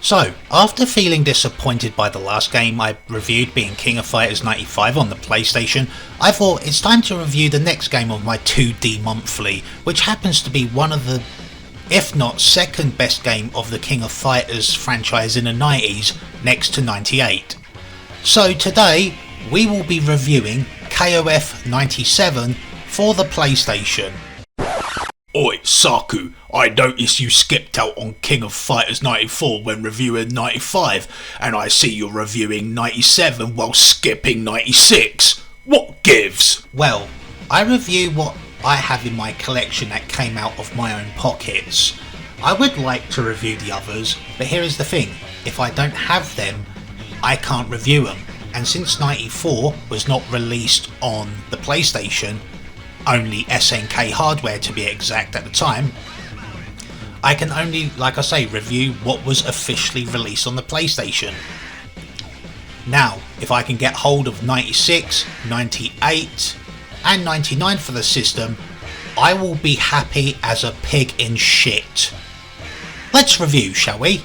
So, after feeling disappointed by the last game I reviewed being King of Fighters 95 on the PlayStation, I thought it's time to review the next game of my 2D monthly, which happens to be one of the, if not second best game of the King of Fighters franchise in the 90s, next to 98. So today, we will be reviewing KOF 97 for the PlayStation. Oi, Saku, I noticed you skipped out on King of Fighters 94 when reviewing 95, and I see you're reviewing 97 while skipping 96. What gives? Well, I review what I have in my collection that came out of my own pockets. I would like to review the others, but here is the thing, if I don't have them, I can't review them, and since 94 was not released on the PlayStation, only SNK hardware to be exact at the time, I can only, like I say, review what was officially released on the PlayStation. Now, if I can get hold of 96, 98 and 99 for the system, I will be happy as a pig in shit. Let's review, shall we?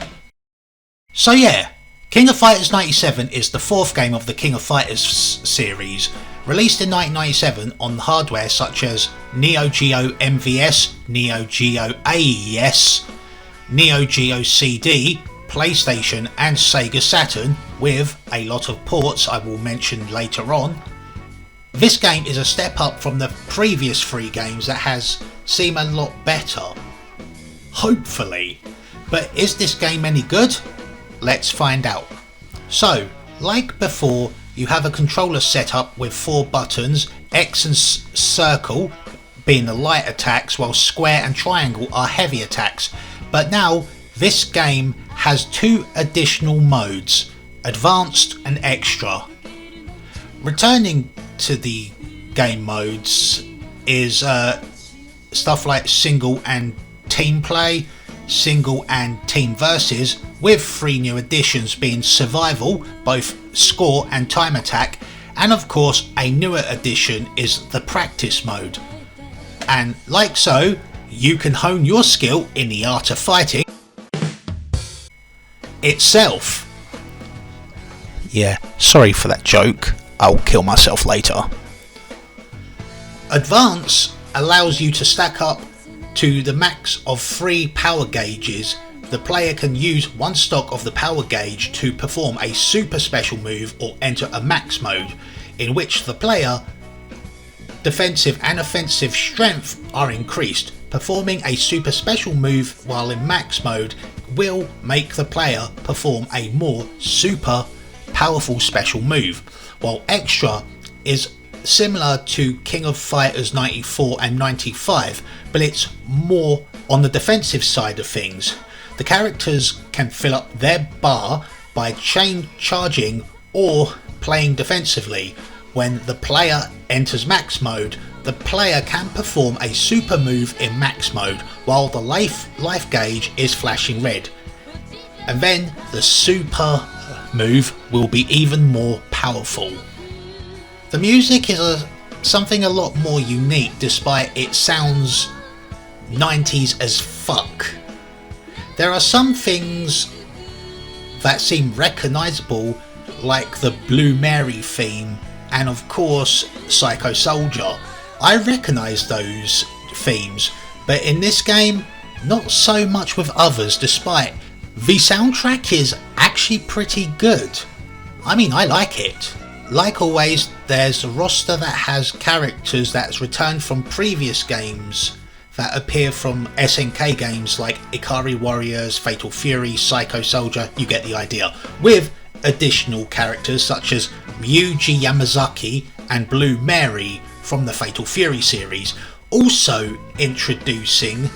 So yeah, King of Fighters 97 is the fourth game of the King of Fighters series, released in 1997 on hardware such as Neo Geo MVS, Neo Geo AES, Neo Geo CD, PlayStation and Sega Saturn, with a lot of ports I will mention later on. This game is a step up from the previous three games that has seemed a lot better. Hopefully. But is this game any good? Let's find out. So, like before, you have a controller set up with four buttons, X and circle being the light attacks, while square and triangle are heavy attacks. But now, this game has two additional modes, advanced and extra. Returning to the game modes is stuff like single and team play, single and team versus, with three new additions being survival, both score and time attack, and of course a newer addition is the practice mode. And like so, you can hone your skill in the art of fighting itself. Yeah, sorry for that joke, I'll kill myself later. Advance allows you to stack up to the max of 3 power gauges. The player can use one stock of the power gauge to perform a super special move or enter a max mode, in which the player defensive and offensive strength are increased. Performing a super special move while in max mode will make the player perform a more super powerful special move, while extra is similar to King of Fighters 94 and 95, but it's more on the defensive side of things. The characters can fill up their bar by chain charging or playing defensively. When the player enters max mode, the player can perform a super move in max mode while the life gauge is flashing red. And then the super move will be even more powerful. The music is something a lot more unique, despite it sounds 90s as fuck. There are some things that seem recognisable, like the Blue Mary theme and of course Psycho Soldier. I recognise those themes, but in this game not so much with others, despite the soundtrack is actually pretty good. I mean, I like it. Like always, there's a roster that has characters that's returned from previous games that appear from SNK games like Ikari Warriors, Fatal Fury, Psycho Soldier, you get the idea, with additional characters such as Ryuji Yamazaki and Blue Mary from the Fatal Fury series. Also introducing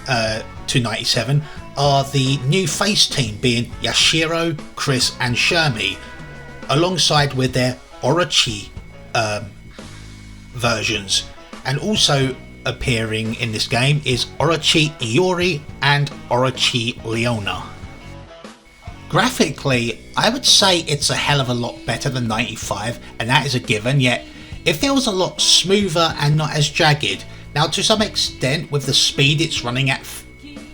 to 97 are the new face team being Yashiro, Chris and Shermie, alongside with their Orochi versions. And also appearing in this game is Orochi Iori and Orochi Leona. Graphically, I would say it's a hell of a lot better than 95, and that is a given, yet it feels a lot smoother and not as jagged. Now, to some extent, with the speed it's running at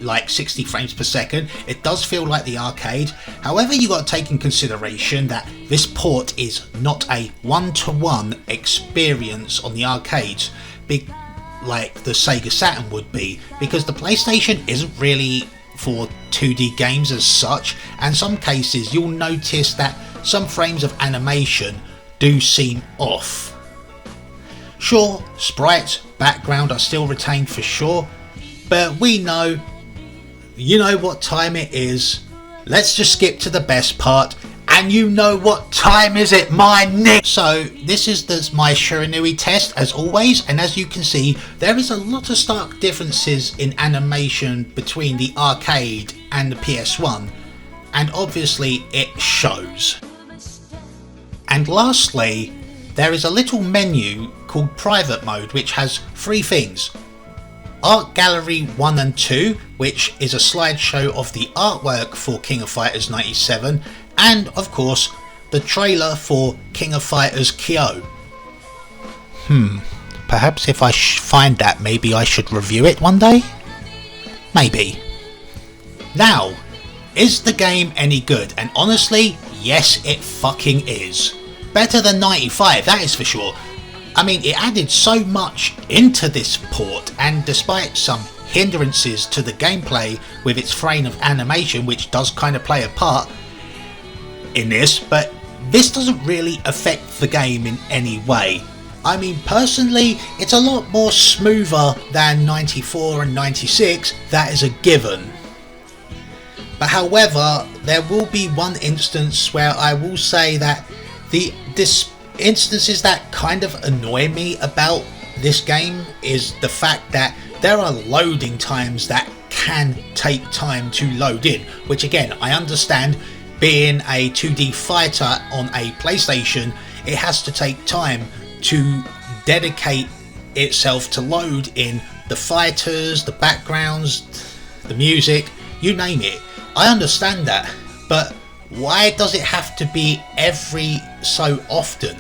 like 60 frames per second. It does feel like the arcade. However, you got to take in consideration that this port is not a one-to-one experience on the arcades, like the Sega Saturn would be, because the PlayStation isn't really for 2D games as such, and some cases you'll notice that some frames of animation do seem off. Sure, sprites, background are still retained for sure, but you know what time it is. Let's just skip to the best part, and you know what time is it, my nick? So this is my Shiranui test as always, and as you can see there is a lot of stark differences in animation between the arcade and the PS1, and obviously it shows. And lastly, there is a little menu called Private Mode which has three things. Art Gallery 1 and 2, which is a slideshow of the artwork for King of Fighters 97, and of course the trailer for King of Fighters Kyo. Perhaps if I find that, maybe I should review it one day? Maybe. Now, is the game any good? And honestly, yes it fucking is. Better than 95, that is for sure. I mean, it added so much into this port, and despite some hindrances to the gameplay with its frame of animation, which does kind of play a part in this, but this doesn't really affect the game in any way. I mean, personally, it's a lot more smoother than 94 and 96, that is a given. But however, there will be one instance where I will say that this instances that kind of annoy me about this game is the fact that there are loading times that can take time to load in, which again, I understand, being a 2D fighter on a PlayStation, it has to take time to dedicate itself to load in the fighters, the backgrounds, the music, you name it. I understand that, but why does it have to be every so often?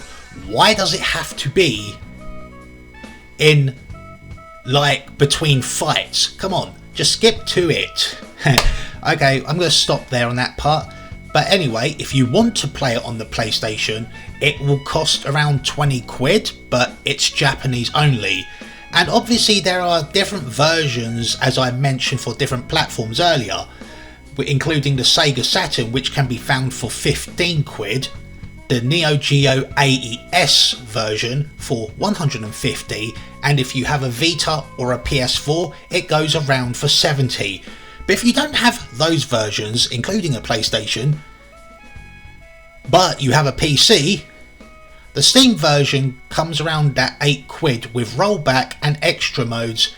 Why does it have to be in, like, between fights? Come on, just skip to it. Okay, I'm going to stop there on that part. But anyway, if you want to play it on the PlayStation, it will cost around 20 quid, but it's Japanese only. And obviously there are different versions, as I mentioned, for different platforms earlier, including the Sega Saturn, which can be found for 15 quid, the Neo Geo AES version for 150, and if you have a Vita or a PS4, it goes around for 70. But if you don't have those versions, including a PlayStation, but you have a PC, the Steam version comes around at 8 quid with rollback and extra modes,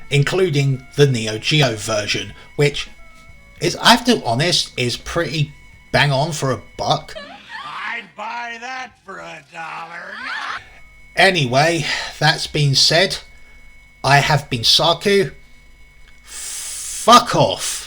including the Neo Geo version, which is, I have to be honest, is pretty bang on for a buck. I'd buy that for $1. Anyway, that's been said, I have been Saku. Fuck off.